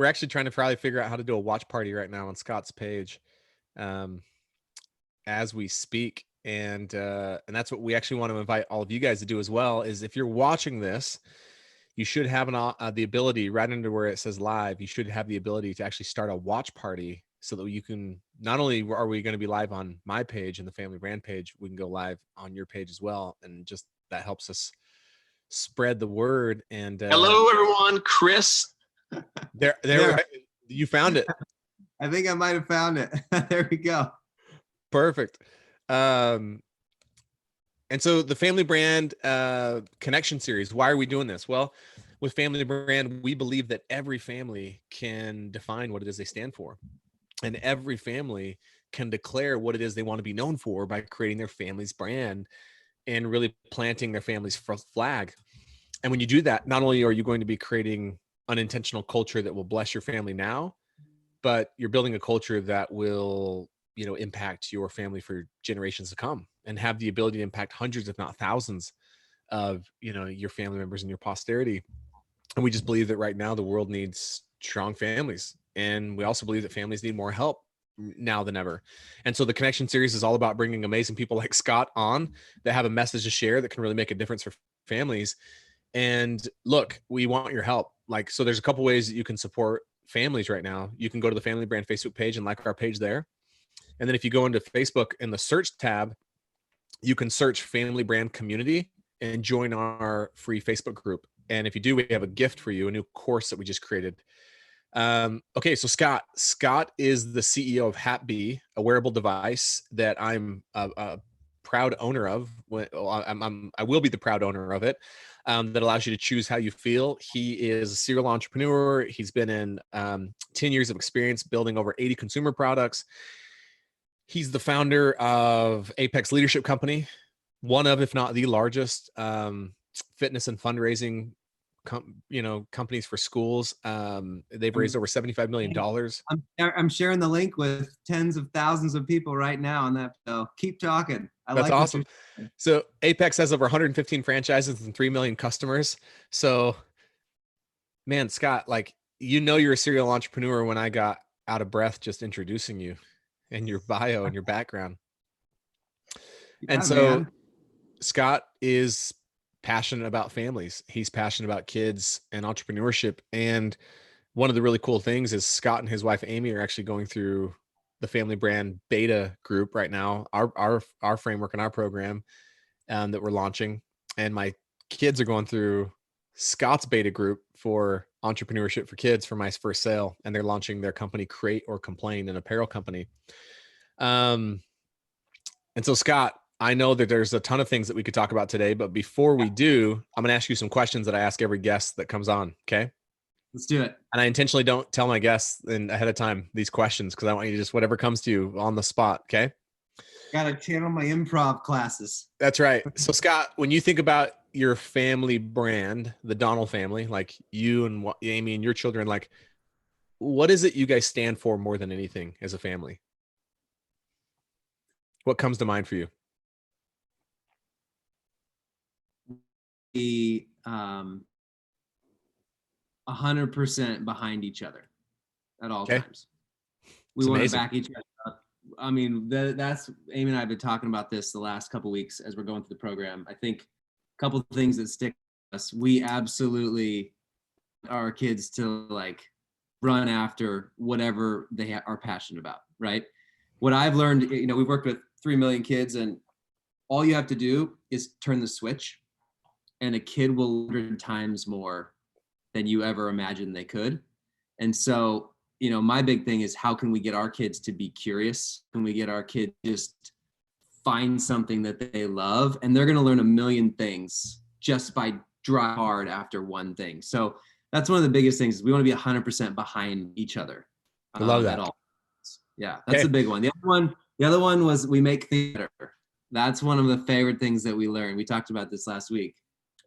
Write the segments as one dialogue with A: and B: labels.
A: We're actually trying to probably figure out how to do a watch party right now on Scott's page, um, as we speak. And that's what we actually want to invite all of you guys to do as well, is if you're watching this, you should have the ability right under where it says live, you should have the ability to actually start a watch party so that you can, not only are we going to be live on my page and the family brand page, we can go live on your page as well. And just that helps us spread the word. And
B: hello, everyone. Chris.
A: There. You found it.
C: I think I might have found it. There we go.
A: Perfect. And so the family brand connection series, why are we doing this? Well, with family brand, we believe that every family can define what it is they stand for. And every family can declare what it is they want to be known for by creating their family's brand and really planting their family's flag. And when you do that, not only are you going to be creating unintentional culture that will bless your family now, but you're building a culture that will, impact your family for generations to come and have the ability to impact hundreds, if not thousands of, your family members and your posterity. And we just believe that right now the world needs strong families. And we also believe that families need more help now than ever. And so the Connection series is all about bringing amazing people like Scott on that have a message to share that can really make a difference for families. And look, we want your help. So there's a couple ways that you can support families right now. You can go to the Family Brand Facebook page and like our page there. And then if you go into Facebook in the search tab, you can search Family Brand Community and join our free Facebook group. And if you do, we have a gift for you, a new course that we just created. Okay, so Scott is the CEO of Hapbee, a wearable device that I'm a proud owner of. I will be the proud owner of it. That allows you to choose how you feel. He is a serial entrepreneur. He's been in 10 years of experience building over 80 consumer products. He's the founder of Apex Leadership Company, one of, if not the largest, fitness and fundraising companies for schools. They've raised over $75 million.
C: I'm sharing the link with tens of thousands of people right now on that. So keep talking.
A: That's awesome. So Apex has over 115 franchises and 3 million customers. So, man, Scott, you're a serial entrepreneur when I got out of breath just introducing you and your bio and your background.
C: Yeah,
A: and so
C: man.
A: Scott is passionate about families. He's passionate about kids and entrepreneurship. And one of the really cool things is Scott and his wife, Amy, are actually going through the Family Brand beta group right now, our framework and our program that we're launching. And my kids are going through Scott's beta group for entrepreneurship for kids for my first sale. And they're launching their company, Create or Complain, an apparel company. And so Scott, I know that there's a ton of things that we could talk about today, but before we do, I'm going to ask you some questions that I ask every guest that comes on. Okay.
C: Let's do it.
A: And I intentionally don't tell my guests ahead of time these questions because I want you to just whatever comes to you on the spot. Okay.
C: Got to channel my improv classes.
A: That's right. So Scott, when you think about your family brand, the Donnell family, like you and Amy and your children, what is it you guys stand for more than anything as a family? What comes to mind for you?
C: Be 100% behind each other at all times. We want to back each other up. I mean, that's Amy and I have been talking about this the last couple of weeks as we're going through the program. I think a couple of things that stick to us. We absolutely our kids to run after whatever they are passionate about, right? What I've learned, we've worked with 3 million kids, and all you have to do is turn the switch, and a kid will 100 times more than you ever imagined they could. And so, my big thing is how can we get our kids to be curious? Can we get our kids just find something that they love? And they're going to learn a million things just by driving hard after one thing. So that's one of the biggest things. We want to be 100% behind each other.
A: I love that.
C: At all. Yeah, that's the big one. The other one was we make things better. That's one of the favorite things that we learned. We talked about this last week.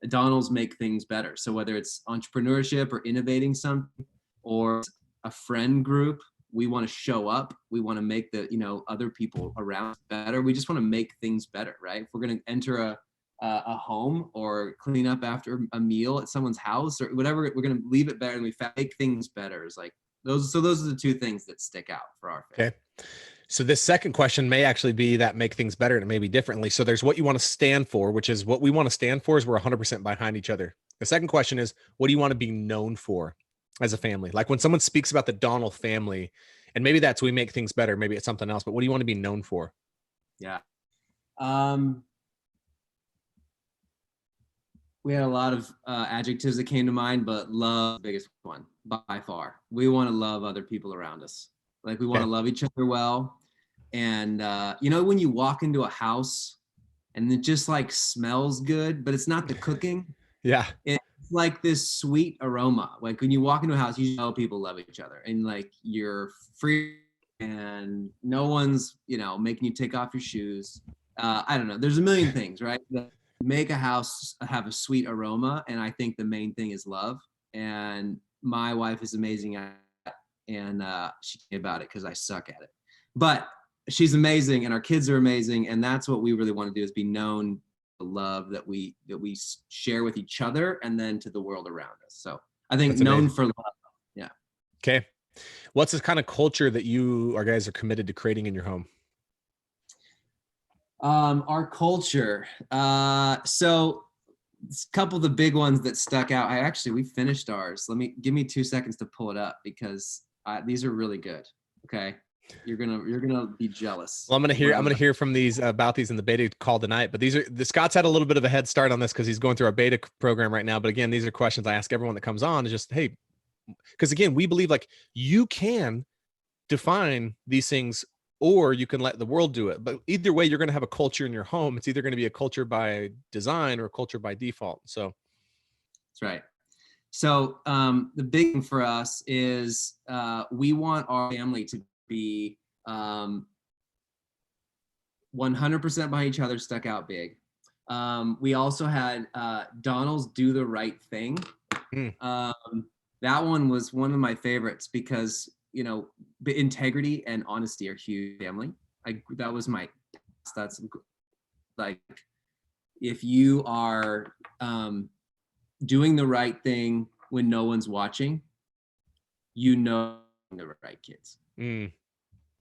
C: Donnells make things better. So whether it's entrepreneurship or innovating something or a friend group, we want to show up. We want to make the, other people around better. We just want to make things better, right? If we're going to enter a home or clean up after a meal at someone's house or whatever, we're going to leave it better and we make things better is Those are the two things that stick out for our family.
A: Okay. So this second question may actually be that make things better and maybe differently. So there's what you want to stand for, which is what we want to stand for is we're 100% behind each other. The second question is, what do you want to be known for as a family? Like when someone speaks about the Donnell family, and maybe that's we make things better, maybe it's something else, but what do you want to be known for?
C: Yeah. We had a lot of adjectives that came to mind, but love, the biggest one by far. We want to love other people around us. Like we want to love each other well. And when you walk into a house and it just like smells good, but it's not the cooking.
A: Yeah.
C: It's like this sweet aroma. Like when you walk into a house, you know people love each other and like you're free and no one's, making you take off your shoes. I don't know. There's a million things, right? Make a house have a sweet aroma. And I think the main thing is love. And my wife is amazing at it. And she told me about it because I suck at it. But she's amazing and our kids are amazing. And that's what we really want to do is be known for love that we share with each other and then to the world around us. So I think known for love. Yeah.
A: Okay. What's this kind of culture that you or guys are committed to creating in your home?
C: Our culture. So a couple of the big ones that stuck out. We finished ours. Give me 2 seconds to pull it up because these are really good. Okay. You're gonna be jealous.
A: Well, I'm gonna hear from these about these in the beta call tonight. But the Scott's had a little bit of a head start on this because he's going through our beta program right now. But again, these are questions I ask everyone that comes on. Is just, hey, because again, we believe like you can define these things or you can let the world do it. But either way, you're going to have a culture in your home. It's either going to be a culture by design or a culture by default. So
C: that's right. So the big thing for us is we want our family to be 100% behind each other, stuck out big. We also had Donnell's Do the Right Thing. That one was one of my favorites because, integrity and honesty are huge family. That's like, if you are doing the right thing when no one's watching, the right kids.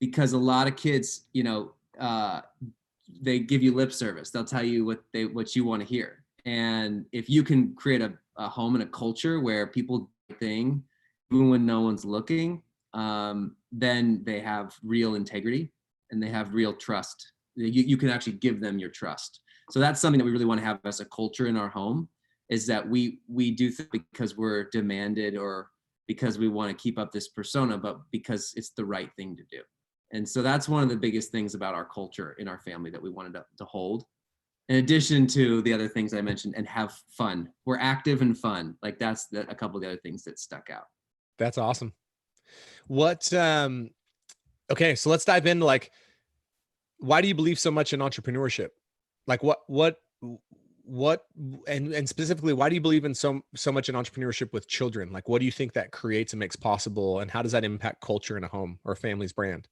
C: Because a lot of kids, they give you lip service. They'll tell you what you want to hear. And if you can create a home and a culture where people do the thing, even when no one's looking, then they have real integrity and they have real trust. You can actually give them your trust. So that's something that we really want to have as a culture in our home, is that we do things because we're demanded or because we want to keep up this persona, but because it's the right thing to do. And so that's one of the biggest things about our culture in our family that we wanted to hold. In addition to the other things I mentioned, and have fun. We're active and fun. Like that's a couple of the other things that stuck out.
A: That's awesome. Okay, so let's dive into like, why do you believe so much in entrepreneurship? Like what, and specifically, why do you believe in so much in entrepreneurship with children? Like, what do you think that creates and makes possible? And how does that impact culture in a home or a family's brand?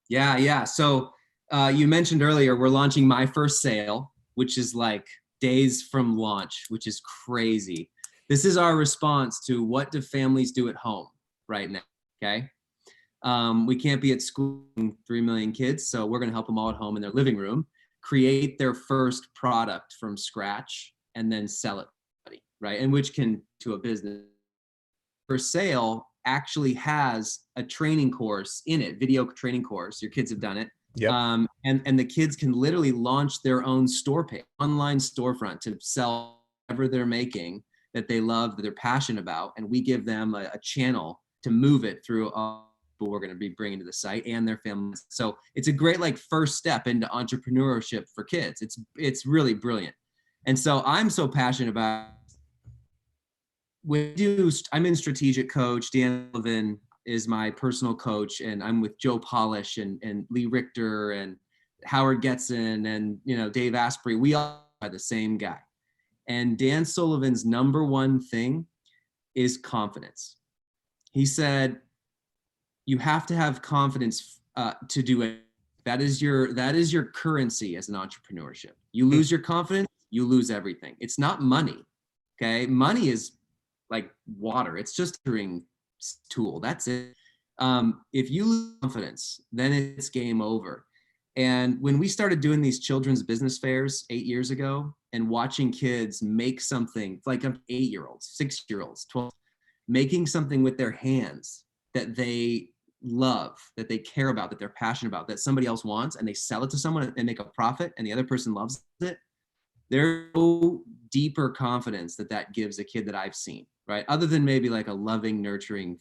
C: Yeah. So you mentioned earlier, we're launching My First Sale, which is like days from launch, which is crazy. This is our response to what do families do at home right now, okay? We can't be at school with 3 million kids, so we're gonna help them all at home in their living room, create their first product from scratch, and then sell it, right? And which can to a business. For Sale actually has a training course in it, video training course. Your kids have done it.
A: Yep.
C: And the kids can literally launch their own store page, online storefront to sell whatever they're making that they love, that they're passionate about. And we give them a channel to move it through people we're going to be bringing to the site and their families. So it's a great like first step into entrepreneurship for kids. It's really brilliant. And so I'm so passionate about I'm in strategic coach. Dan Sullivan is my personal coach, and I'm with Joe Polish and Lee Richter and Howard Getson and Dave Asprey. We all are the same guy. And Dan Sullivan's number one thing is confidence. He said, you have to have confidence to do it. That is your currency as an entrepreneurship. You lose your confidence, you lose everything. It's not money. Okay. Money is like water. It's just a tool. That's it. If you lose confidence, then it's game over. And when we started doing these children's business fairs 8 years ago and watching kids make something, like 8-year-olds, 6-year-olds, 12, making something with their hands that they love, that they care about, that they're passionate about, that somebody else wants, and they sell it to someone and make a profit and the other person loves it, there's no deeper confidence that that gives a kid that I've seen, right? Other than maybe like a loving, nurturing,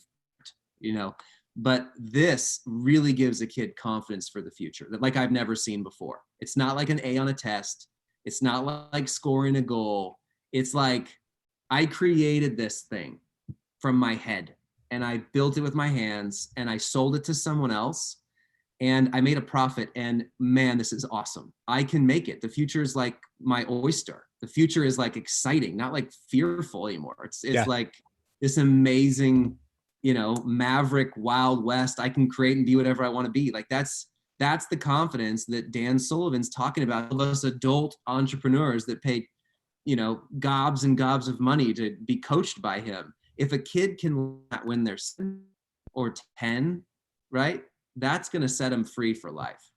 C: but this really gives a kid confidence for the future that like I've never seen before. It's not like an A on a test. It's not like scoring a goal. It's like I created this thing from my head and I built it with my hands and I sold it to someone else and I made a profit, and man, this is awesome. I can make it. The future is like my oyster. The future is like exciting, not like fearful anymore. It's like this amazing, maverick Wild West. I can create and be whatever I want to be. Like that's the confidence that Dan Sullivan's talking about. All of us adult entrepreneurs that pay, gobs and gobs of money to be coached by him. If a kid can win their 7 or 10, right? That's going to set them free for life.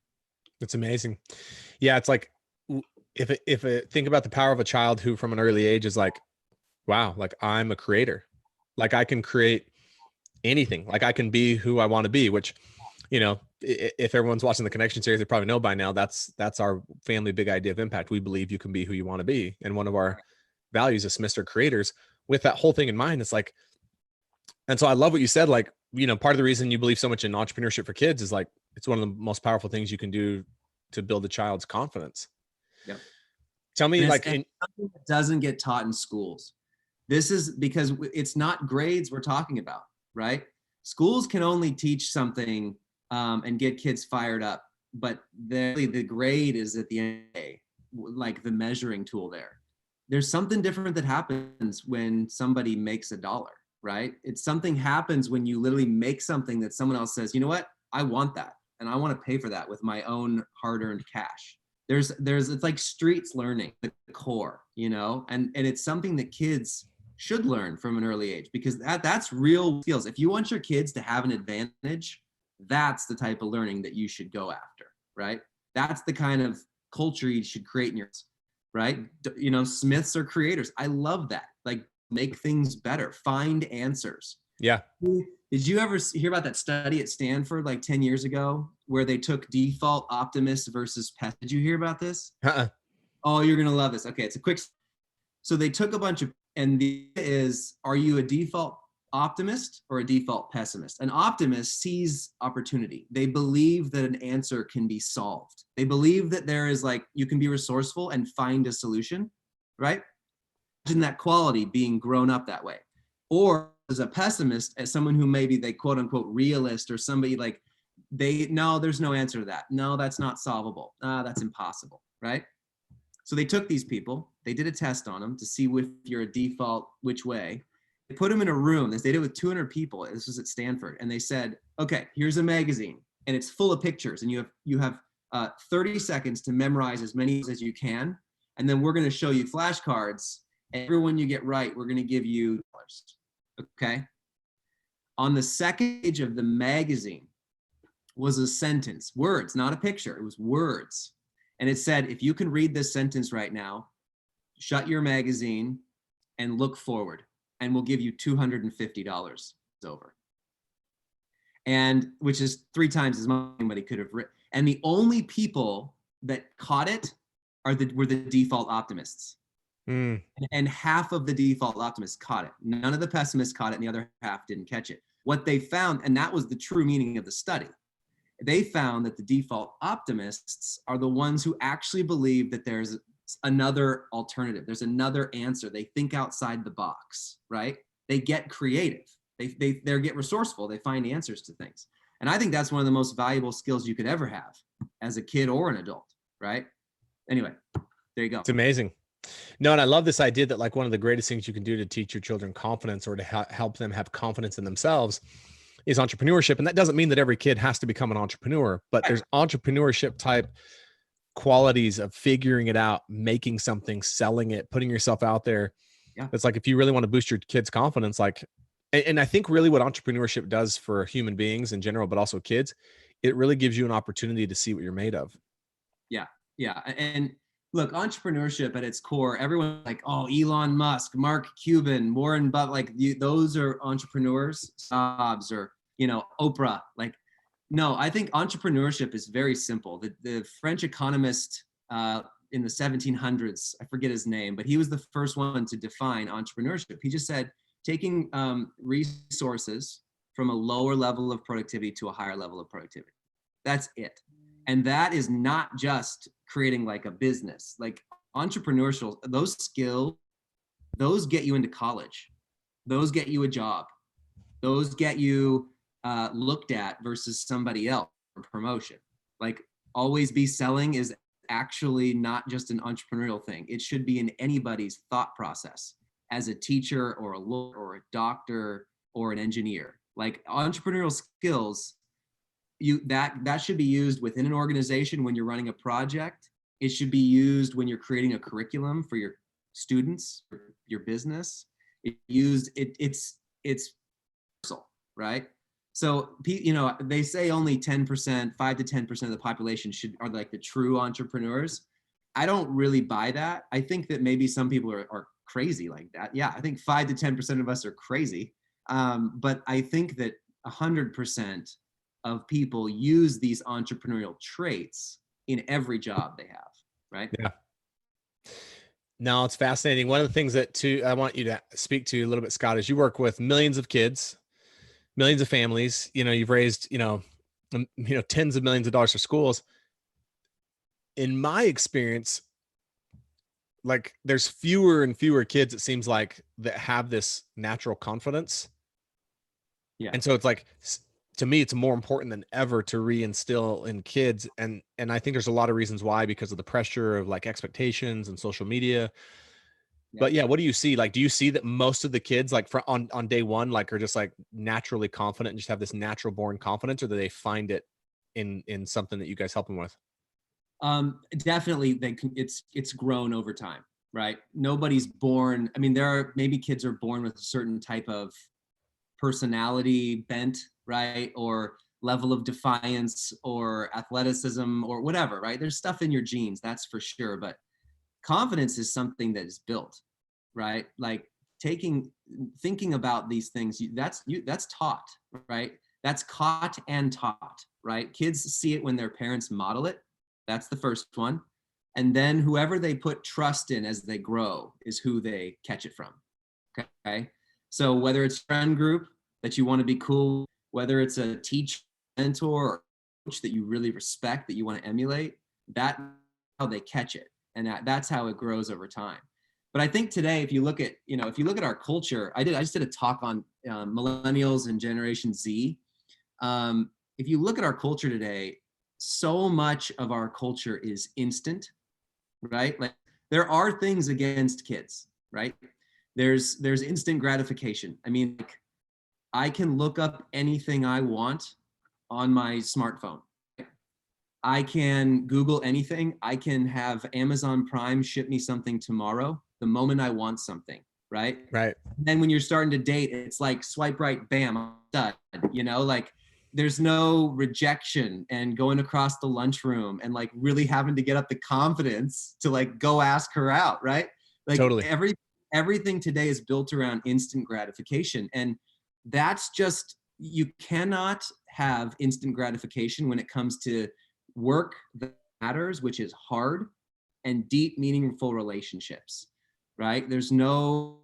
A: It's amazing. Yeah. It's like, think about the power of a child who from an early age is like, wow, like I'm a creator. Like I can create anything. Like I can be who I want to be, which, if everyone's watching the Connection series, they probably know by now, that's our family big idea of impact. We believe you can be who you want to be. And one of our values is Mr. Creators. With that whole thing in mind, it's like, and so I love what you said, like, part of the reason you believe so much in entrepreneurship for kids is like, it's one of the most powerful things you can do to build a child's confidence.
C: Yep.
A: Tell me,
C: something that doesn't get taught in schools. This is because it's not grades we're talking about, right? Schools can only teach something and get kids fired up, but the grade is at the end of the day, like the measuring tool there. There's something different that happens when somebody makes $1, right? It's something happens when you literally make something that someone else says, you know what? I want that. And I want to pay for that with my own hard-earned cash. It's like streets learning, the core, and it's something that kids should learn from an early age, because that's real skills. If you want your kids to have an advantage, that's the type of learning that you should go after, right? That's the kind of culture you should create in your, right? Smiths are creators. I love that. Like, make things better, find answers.
A: Yeah.
C: Did you ever hear about that study at Stanford like 10 years ago where they took default optimists versus pessimists? Did you hear about this? Oh, you're going to love this. Okay, it's a quick. So they took a bunch of, and are you a default optimist or a default pessimist? An optimist sees opportunity. They believe that an answer can be solved. They believe that there is you can be resourceful and find a solution, right? Imagine that quality being grown up that way. Or as a pessimist, as someone who maybe they quote unquote realist, or somebody no, there's no answer to that. No, that's not solvable. That's impossible, right? So they took these people, they did a test on them to see if you're a default, which way. They put them in a room. They did it with 200 people. This was at Stanford. And they said, okay, here's a magazine and it's full of pictures, and you have 30 seconds to memorize as many as you can. And then we're going to show you flashcards. Everyone you get right, we're going to give you $. Okay. On the second page of the magazine was a sentence, words, not a picture. It was words. And it said, if you can read this sentence right now, shut your magazine and look forward, and we'll give you $250. It's over. And which is 3 times as much anybody could have written. And the only people that caught it were the default optimists. And half of the default optimists caught it. None of the pessimists caught it, and the other half didn't catch it. What they found, and that was the true meaning of the study, they found that the default optimists are the ones who actually believe that there's another alternative. There's another answer. They think outside the box, right? They get creative. They get resourceful. They find answers to things. And I think that's one of the most valuable skills you could ever have as a kid or an adult, right? Anyway, there you go.
A: It's amazing. No, and I love this idea that one of the greatest things you can do to teach your children confidence, or to help them have confidence in themselves, is entrepreneurship. And that doesn't mean that every kid has to become an entrepreneur, but there's entrepreneurship type qualities of figuring it out, making something, selling it, putting yourself out there.
C: Yeah.
A: It's like, if you really want to boost your kids' confidence, And I think really what entrepreneurship does for human beings in general, but also kids, it really gives you an opportunity to see what you're made of.
C: Yeah. Yeah. And look, entrepreneurship at its core, everyone like, oh, Elon Musk, Mark Cuban, Warren Buffett, like those are entrepreneurs, jobs, or, Oprah. Like, no, I think entrepreneurship is very simple. The French economist in the 1700s, I forget his name, but he was the first one to define entrepreneurship. He just said, taking resources from a lower level of productivity to a higher level of productivity. That's it. And that is not just creating like a business. Like entrepreneurial, those skills, those get you into college. Those get you a job. Those get you looked at versus somebody else for promotion. Like always be selling is actually not just an entrepreneurial thing. It should be in anybody's thought process as a teacher or a lawyer or a doctor or an engineer. Like entrepreneurial skills, that should be used within an organization when you're running a project. It should be used when you're creating a curriculum for your students, your business. It's universal, right? So, they say only 10%, 5 to 10% of the population are like the true entrepreneurs. I don't really buy that. I think that maybe some people are crazy like that. Yeah, I think 5 to 10% of us are crazy. But I think that 100% of people use these entrepreneurial traits in every job they have, right?
A: Yeah. No, it's fascinating. One of the things that I want you to speak to a little bit, Scott, is you work with millions of kids, millions of families. You've raised, tens of millions of dollars for schools. In my experience, like there's fewer and fewer kids, it seems like, that have this natural confidence.
C: Yeah.
A: And so it's like, to me, it's more important than ever to reinstill in kids. And I think there's a lot of reasons why, because of the pressure of like expectations and social media.
C: Yeah.
A: But yeah, what do you see? Like, do you see that most of the kids like on day one, like are just like naturally confident and just have this natural born confidence, or do they find it in something that you guys help them with?
C: Definitely it's grown over time, right? Nobody's born. I mean, there are maybe kids are born with a certain type of personality bent, right? Or level of defiance or athleticism or whatever, right? There's stuff in your genes, that's for sure. But confidence is something that is built, right? Like thinking about these things, that's taught, right? That's caught and taught, right? Kids see it when their parents model it. That's the first one. And then whoever they put trust in as they grow is who they catch it from. Okay. So whether it's a friend group that you want to be cool, whether it's a teacher, mentor, or coach that you really respect, that you want to emulate, that's how they catch it. And that's how it grows over time. But I think today, if you look at our culture, I just did a talk on millennials and Generation Z. If you look at our culture today, so much of our culture is instant, right? Like there are things against kids, right? There's instant gratification. I mean, like, I can look up anything I want on my smartphone. I can Google anything. I can have Amazon Prime ship me something tomorrow, the moment I want something, right?
A: Right.
C: And then when you're starting to date, it's like swipe right, bam, I'm done. Like there's no rejection and going across the lunchroom and like really having to get up the confidence to like go ask her out, right? Like
A: Totally.
C: everything today is built around instant gratification. And that's just, you cannot have instant gratification when it comes to work that matters, which is hard, and deep, meaningful relationships, right? There's no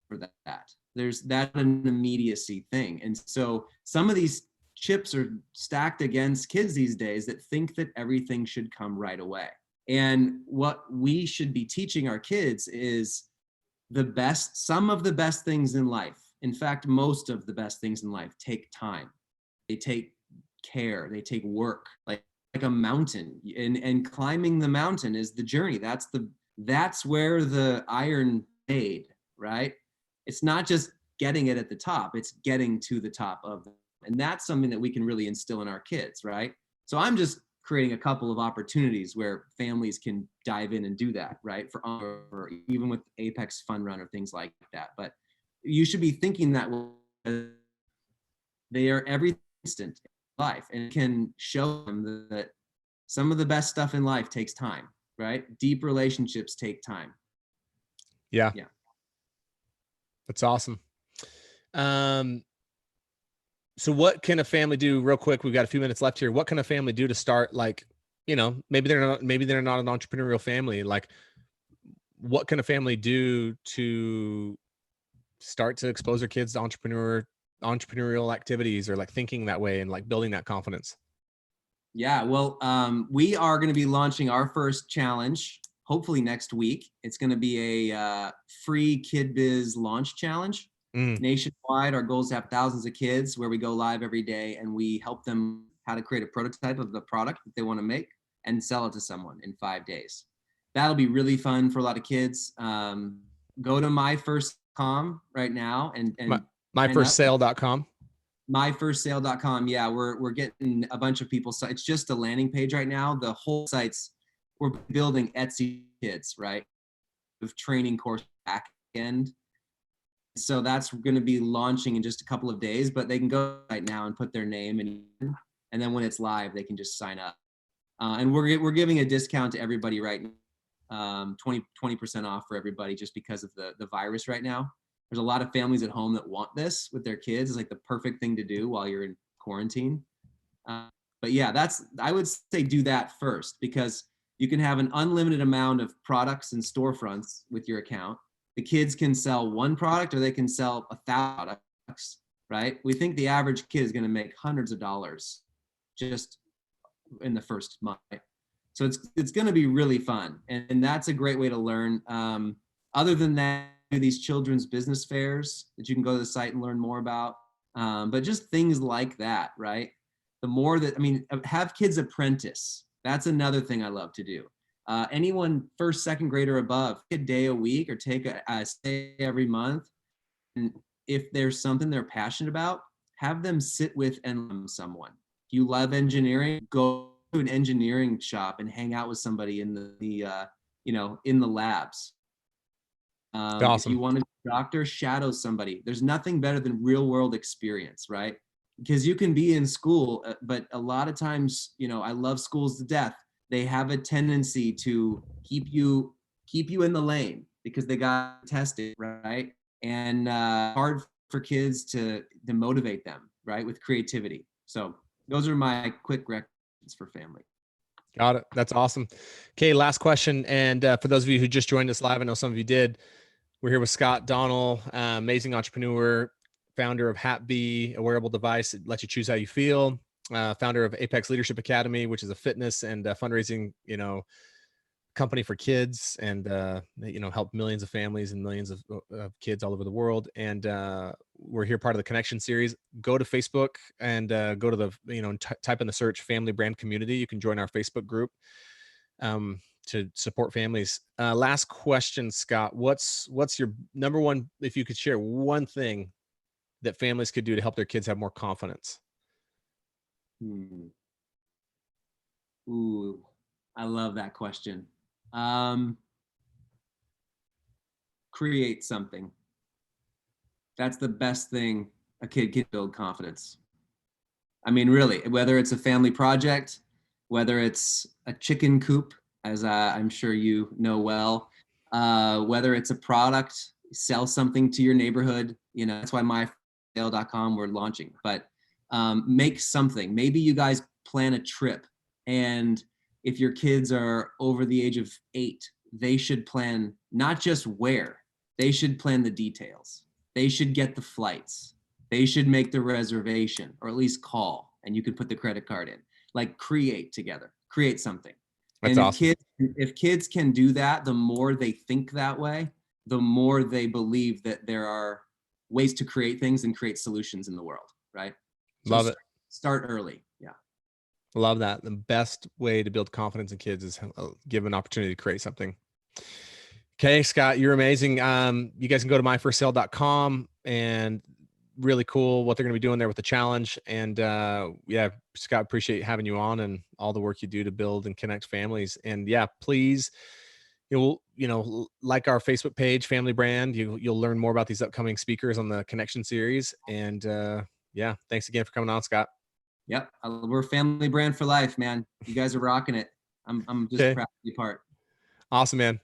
C: for that. There's that an immediacy thing. And so some of these chips are stacked against kids these days that think that everything should come right away. And what we should be teaching our kids is some of the best things in life. In fact, most of the best things in life take time. They take care, they take work, like a mountain, and climbing the mountain is the journey. That's where the iron made, right? It's not just getting it at the top, it's getting to the top of it. And that's something that we can really instill in our kids, right? So I'm just creating a couple of opportunities where families can dive in and do that, right? Or even with Apex Fun Run or things like that. But you should be thinking that way they are every instant in life, and can show them that some of the best stuff in life takes time, right? Deep relationships take time.
A: Yeah.
C: Yeah.
A: That's awesome. So what can a family do real quick? We've got a few minutes left here. What can a family do to start, like, maybe they're not an entrepreneurial family. Like, what can a family do to start to expose their kids to entrepreneurial activities, or like thinking that way and like building that confidence?
C: Yeah, well, we are going to be launching our first challenge, hopefully next week. It's going to be a free Kid Biz launch challenge. Nationwide. Our goal is to have thousands of kids, where we go live every day and we help them how to create a prototype of the product that they want to make and sell it to someone in 5 days. That'll be really fun for a lot of kids. Go to myfirst.com right now and
A: myfirstsale.com.
C: myfirstsale.com. Yeah, we're getting a bunch of people. So it's just a landing page right now. The whole site's, we're building Etsy Kids, right? With training course back end. So that's going to be launching in just a couple of days, but they can go right now and put their name in, and then when it's live, they can just sign up. And we're giving a discount to everybody right now, 20% off for everybody, just because of the virus right now. There's a lot of families at home that want this with their kids. It's like the perfect thing to do while you're in quarantine. But yeah, I would say do that first, because you can have an unlimited amount of products and storefronts with your account. The kids can sell one product, or they can sell 1,000 products, right? We think the average kid is going to make hundreds of dollars just in the first month. So it's going to be really fun. And that's a great way to learn. Other than that, these children's business fairs that you can go to the site and learn more about. But just things like that, right? The more that, have kids apprentice. That's another thing I love to do. Anyone first, second grade or above, a day a week, or take a stay every month. And if there's something they're passionate about, have them sit with and learn someone. If you love engineering, go to an engineering shop and hang out with somebody in in the labs.
A: Awesome.
C: If you want to be a doctor, shadow somebody. There's nothing better than real world experience, right? Because you can be in school, but a lot of times, I love schools to death. They have a tendency to keep you in the lane because they got tested, right? And hard for kids to motivate them, right, with creativity. So those are my quick recommendations for family.
A: Got it. That's awesome. Okay, last question. And for those of you who just joined us live, I know some of you did. We're here with Scott Donnell, amazing entrepreneur, founder of Hapbee, a wearable device that lets you choose how you feel. Founder of Apex Leadership Academy, which is a fitness and fundraising, company for kids, and help millions of families and millions of kids all over the world. And we're here part of the Connection series. Go to Facebook and go to the type in the search Family Brand Community. You can join our Facebook group to support families. Last question, Scott. What's your number one, if you could share one thing that families could do to help their kids have more confidence?
C: Ooh, I love that question. Create something. That's the best thing a kid can build confidence. Really, whether it's a family project, whether it's a chicken coop, as I'm sure you know well, whether it's a product, sell something to your neighborhood. That's why myfirstsale.com we're launching. But make something. Maybe you guys plan a trip, and if your kids are over the age of 8, they should plan not just where, they should plan the details. They should get the flights. They should make the reservation, or at least call, and you can put the credit card in. Like, create together, create something.
A: That's
C: and
A: awesome.
C: If kids can do that, the more they think that way, the more they believe that there are ways to create things and create solutions in the world, right? So
A: Love it.
C: Start early. Yeah.
A: Love that. The best way to build confidence in kids is give an opportunity to create something. Okay, Scott, you're amazing. You guys can go to myfirstsale.com, and really cool what they're going to be doing there with the challenge. And Scott, appreciate having you on and all the work you do to build and connect families. And please you'll, like our Facebook page, Family Brand, you'll learn more about these upcoming speakers on the Connection series. And yeah, thanks again for coming on, Scott.
C: Yep. We're Family Brand for life, man. You guys are rocking it. I'm just proud to be part.
A: Awesome, man.